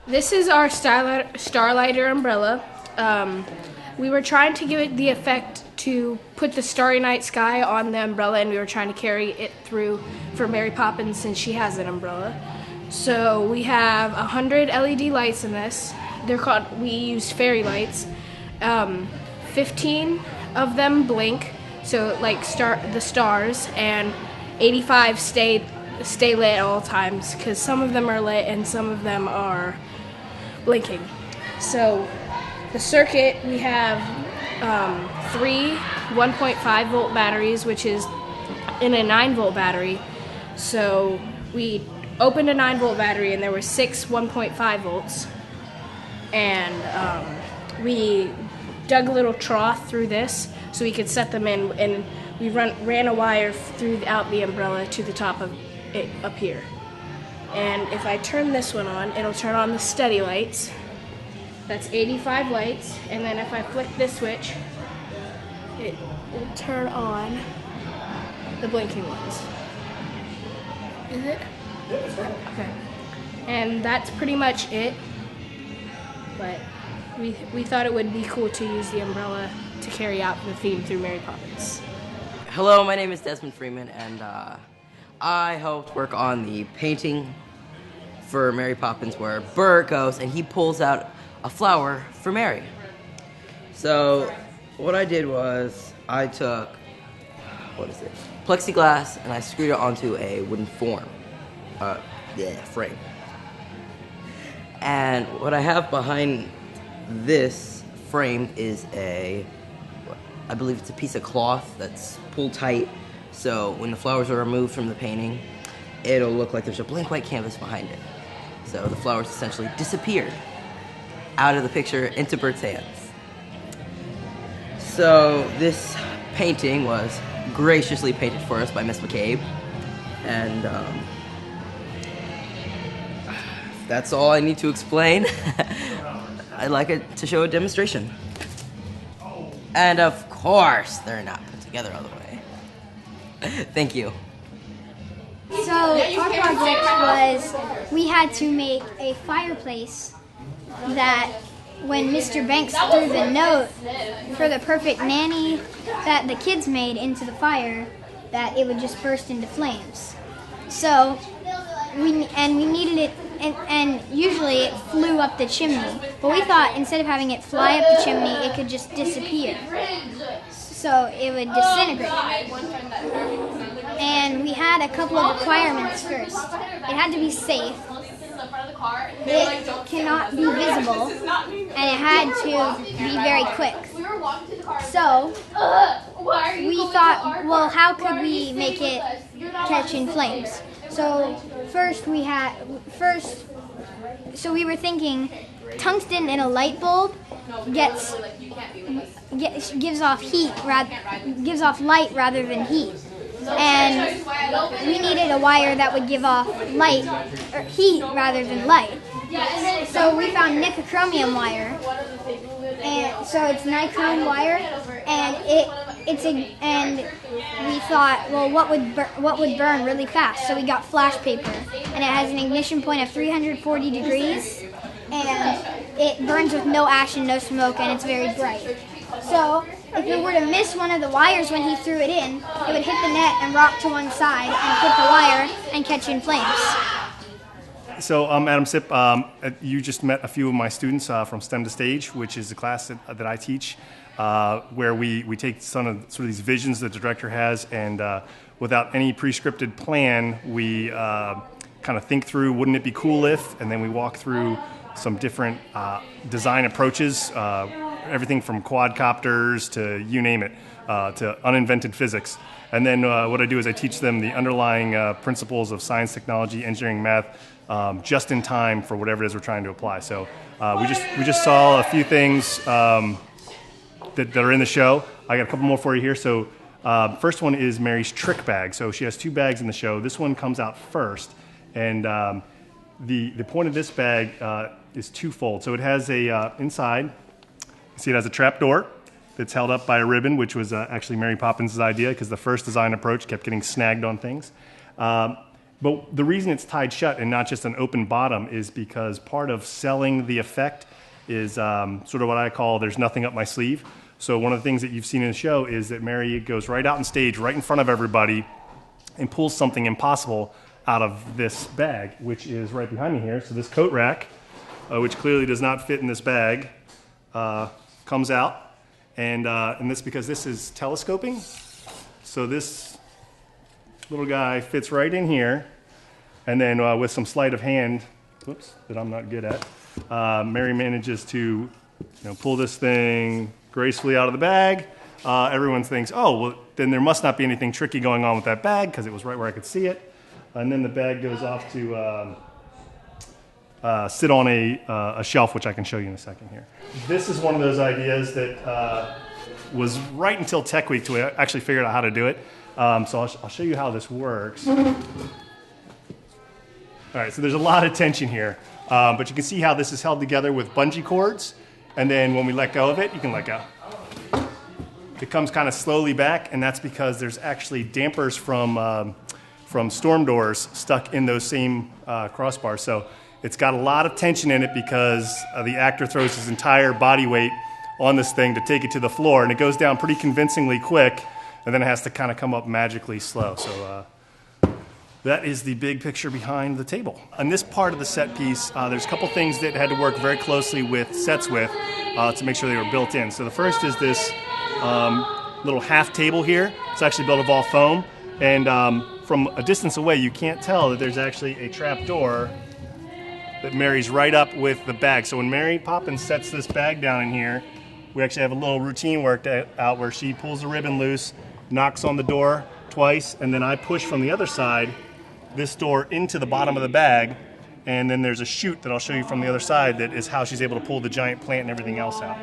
This is our Starlighter umbrella. We were trying to give it the effect to put the Starry Night Sky on the umbrella, and we were trying to carry it through for Mary Poppins since she has an umbrella. So we have 100 LED lights in this. We use fairy lights. 15 of them blink, so like the stars, and 85 stay lit at all times because some of them are lit and some of them are blinking. So the circuit, we have 3 1.5 volt batteries, which is in a 9 volt battery. So we opened a 9 volt battery and there were 6 1.5 volts, and we dug a little trough through this so we could set them in, and we ran a wire throughout the umbrella to the top of it up here. And if I turn this one on, it'll turn on the steady lights. That's 85 lights, and then if I flick this switch, it will turn on the blinking ones. Is it? Okay. And that's pretty much it, but we thought it would be cool to use the umbrella to carry out the theme through Mary Poppins. Hello, my name is Desmond Freeman, and I helped work on the painting for Mary Poppins where Bert goes and he pulls out a flower for Mary. So what I did was I took, plexiglass, and I screwed it onto a wooden frame. And what I have behind this frame is I believe it's a piece of cloth that's pulled tight, so when the flowers are removed from the painting, it'll look like there's a blank white canvas behind it. So the flowers essentially disappeared out of the picture into Bert's hands. So this painting was graciously painted for us by Miss McCabe, and that's all I need to explain. I'd like it to show a demonstration. And of course, they're not put together all the way. Thank you. So our project was we had to make a fireplace that when Mr. Banks threw the note for the perfect nanny that the kids made into the fire, that it would just burst into flames. So we needed it, and usually it flew up the chimney, but we thought instead of having it fly up the chimney, it could just disappear, so it would disintegrate. And we had a couple of requirements first. It had to be safe, it cannot be visible, and it had to be very quick. So we thought, well, how could we make it catch in flames? So we were thinking tungsten in a light bulb gives off light rather than heat. And we needed a wire that would give off heat rather than light. So we found nickel-chromium wire, and so it's nichrome wire, and we thought, well, what would burn really fast? So we got flash paper, and it has an ignition point of 340 degrees, and it burns with no ash and no smoke, and it's very bright. So if it were to miss one of the wires when he threw it in, it would hit the net and rock to one side and hit the wire and catch in flames. So Adam Sipp, you just met a few of my students from STEM to Stage, which is a class that I teach, where we take some of sort of these visions that the director has, and without any pre-scripted plan, we kind of think through, wouldn't it be cool if, and then we walk through some different design approaches, everything from quadcopters to you name it, to uninvented physics. And then what I do is I teach them the underlying principles of science, technology, engineering, math, just in time for whatever it is we're trying to apply. So we just saw a few things that are in the show. I got a couple more for you here. So first one is Mary's trick bag. So she has 2 bags in the show. This one comes out first, and the point of this bag is twofold. So it has inside, you see it has a trap door that's held up by a ribbon, which was actually Mary Poppins' idea, because the first design approach kept getting snagged on things. But the reason it's tied shut and not just an open bottom is because part of selling the effect is sort of what I call there's nothing up my sleeve. So one of the things that you've seen in the show is that Mary goes right out on stage, right in front of everybody, and pulls something impossible out of this bag, which is right behind me here. So this coat rack, which clearly does not fit in this bag, comes out. And this because this is telescoping. So this little guy fits right in here. And then with some sleight of hand, whoops, that I'm not good at, Mary manages to pull this thing gracefully out of the bag. Everyone thinks, oh, well, then there must not be anything tricky going on with that bag because it was right where I could see it. And then the bag goes off to sit on a shelf, which I can show you in a second here. This is one of those ideas that was right until Tech Week till we actually figured out how to do it. So I'll show you how this works. All right, so there's a lot of tension here, but you can see how this is held together with bungee cords, and then when we let go of it, you can let go. It comes kind of slowly back, and that's because there's actually dampers from storm doors stuck in those same crossbars. So it's got a lot of tension in it because the actor throws his entire body weight on this thing to take it to the floor, and it goes down pretty convincingly quick, and then it has to kind of come up magically slow. So that is the big picture behind the table. On this part of the set piece, there's a couple things that had to work very closely with sets to make sure they were built in. So the first is this little half table here. It's actually built of all foam. And from a distance away, you can't tell that there's actually a trap door that marries right up with the bag. So when Mary Poppins sets this bag down in here, we actually have a little routine worked out where she pulls the ribbon loose, knocks on the door twice, and then I push from the other side this door into the bottom of the bag, and then there's a chute that I'll show you from the other side that is how she's able to pull the giant plant and everything else out.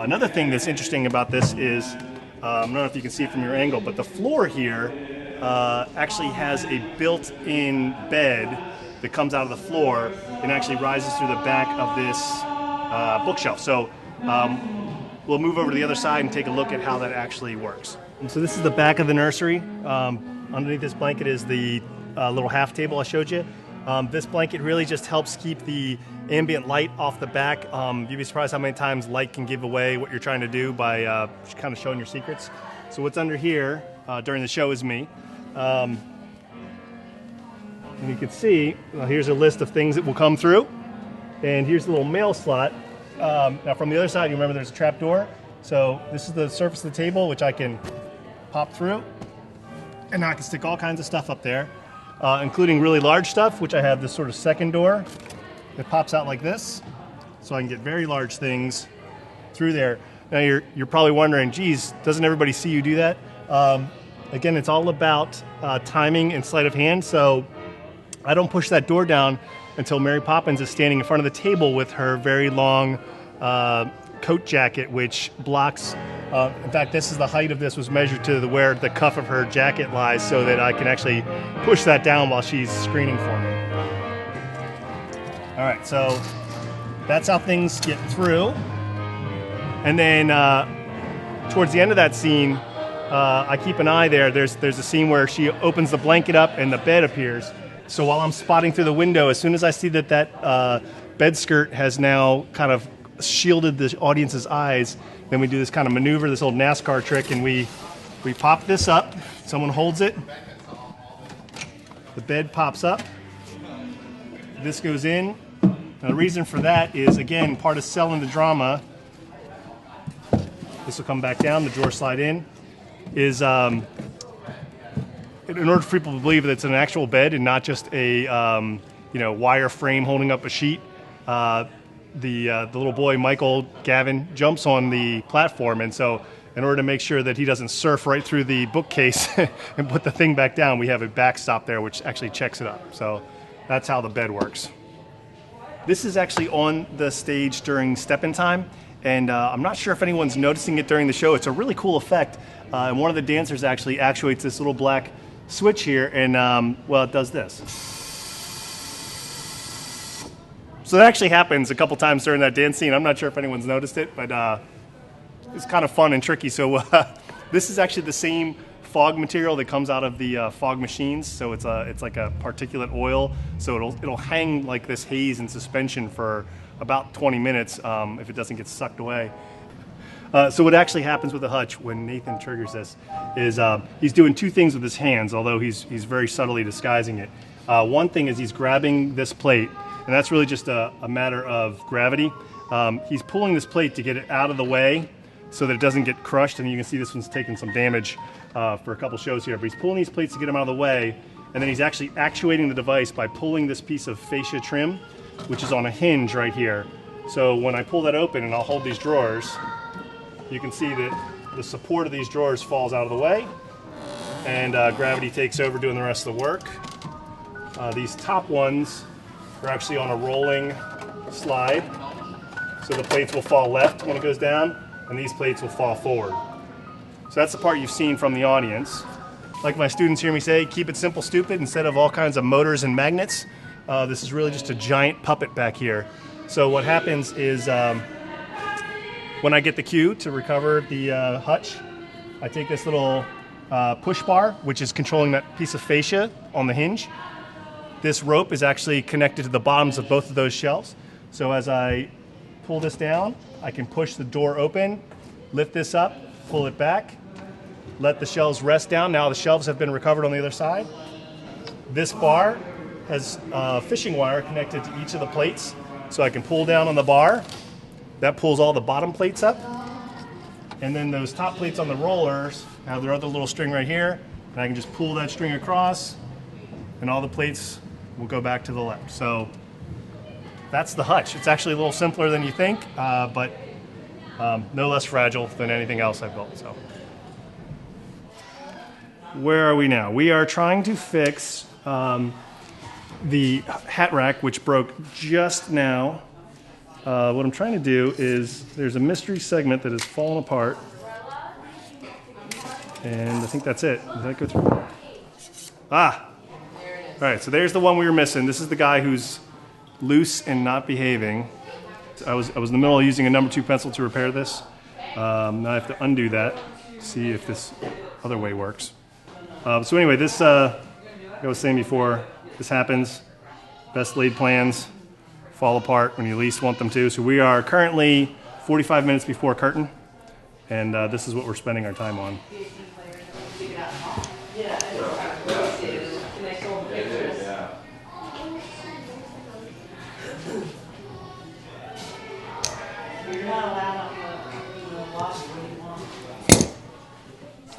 Another thing that's interesting about this is, I don't know if you can see it from your angle, but the floor here actually has a built-in bed that comes out of the floor and actually rises through the back of this bookshelf. So we'll move over to the other side and take a look at how that actually works. And so this is the back of the nursery. Underneath this blanket is the little half table I showed you. This blanket really just helps keep the ambient light off the back. You'd be surprised how many times light can give away what you're trying to do by kind of showing your secrets. So what's under here during the show is me. And you can see, here's a list of things that will come through. And here's the little mail slot. Now from the other side, you remember there's a trap door. So this is the surface of the table, which I can pop through. And now I can stick all kinds of stuff up there, including really large stuff, which I have this sort of second door that pops out like this. So I can get very large things through there. Now you're probably wondering, geez, doesn't everybody see you do that? Again, it's all about timing and sleight of hand. So I don't push that door down until Mary Poppins is standing in front of the table with her very long coat jacket, which blocks. In fact, this is the height of this was measured to where the cuff of her jacket lies so that I can actually push that down while she's screening for me. All right, so that's how things get through. And then towards the end of that scene, I keep an eye there. There's a scene where she opens the blanket up and the bed appears. So while I'm spotting through the window, as soon as I see that bed skirt has now kind of shielded the audience's eyes, then we do this kind of maneuver, this old NASCAR trick, and we pop this up. Someone holds it. The bed pops up. This goes in. Now, the reason for that is, again, part of selling the drama. This will come back down, the drawer slide in. Is in order for people to believe that it's an actual bed and not just a wire frame holding up a sheet. The little boy, Michael Gavin, jumps on the platform, and so in order to make sure that he doesn't surf right through the bookcase and put the thing back down, we have a backstop there which actually checks it up. So that's how the bed works. This is actually on the stage during step-in time, and I'm not sure if anyone's noticing it during the show. It's a really cool effect, and one of the dancers actually actuates this little black switch here, and it does this. So that actually happens a couple times during that dance scene. I'm not sure if anyone's noticed it, but it's kind of fun and tricky. So this is actually the same fog material that comes out of the fog machines. So it's like a particulate oil. So it'll hang like this haze in suspension for about 20 minutes if it doesn't get sucked away. So what actually happens with the hutch when Nathan triggers this is he's doing two things with his hands, although he's very subtly disguising it. One thing is he's grabbing this plate, and that's really just a matter of gravity. He's pulling this plate to get it out of the way so that it doesn't get crushed, and you can see this one's taking some damage for a couple shows here. But he's pulling these plates to get them out of the way, and then he's actually actuating the device by pulling this piece of fascia trim, which is on a hinge right here. So when I pull that open and I'll hold these drawers, you can see that the support of these drawers falls out of the way, and gravity takes over doing the rest of the work. These top ones are actually on a rolling slide, so the plates will fall left when it goes down, and these plates will fall forward. So that's the part you've seen from the audience. Like my students hear me say, keep it simple, stupid, instead of all kinds of motors and magnets. This is really just a giant puppet back here. So what happens is when I get the cue to recover the hutch, I take this little push bar, which is controlling that piece of fascia on the hinge. This rope is actually connected to the bottoms of both of those shelves. So as I pull this down, I can push the door open, lift this up, pull it back, let the shelves rest down. Now the shelves have been recovered on the other side. This bar has fishing wire connected to each of the plates, so I can pull down on the bar. That pulls all the bottom plates up. And then those top plates on the rollers have their other little string right here, and I can just pull that string across, and all the plates will go back to the left. So that's the hutch. It's actually a little simpler than you think, but no less fragile than anything else I've built. So where are we now? We are trying to fix the hat rack, which broke just now. What I'm trying to do is, there's a mystery segment that has fallen apart, and I think that's it. Did that go through? Ah! All right, so there's the one we were missing. This is the guy who's loose and not behaving. I was in the middle of using a number 2 pencil to repair this. Now I have to undo that, see if this other way works. So anyway, this, like I was saying before, this happens. Best laid plans fall apart when you least want them to. So we are currently 45 minutes before curtain, and this is what we're spending our time on.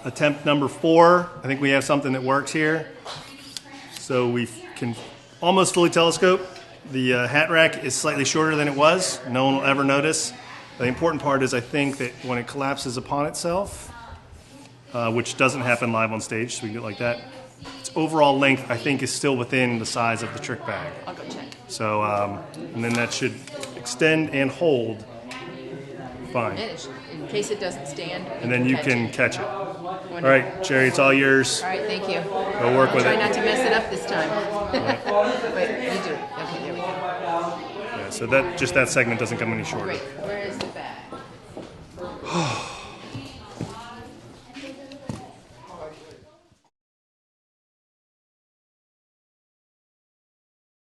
Attempt number 4. I think we have something that works here. So we can almost fully telescope. The hat rack is slightly shorter than it was. No one will ever notice. The important part is, I think, that when it collapses upon itself, which doesn't happen live on stage, so we can do it like that, its overall length, I think, is still within the size of the trick bag. I'll go check. So, and then that should extend and hold fine. In case it doesn't stand. And then you can catch it. Wonderful. All right, Jerry, it's all yours. All right, thank you. Go work with Try it. not to mess it up this time. Wait, you do it. Okay, there we go. Yeah, so that segment doesn't come any shorter. Great. Where is the bag?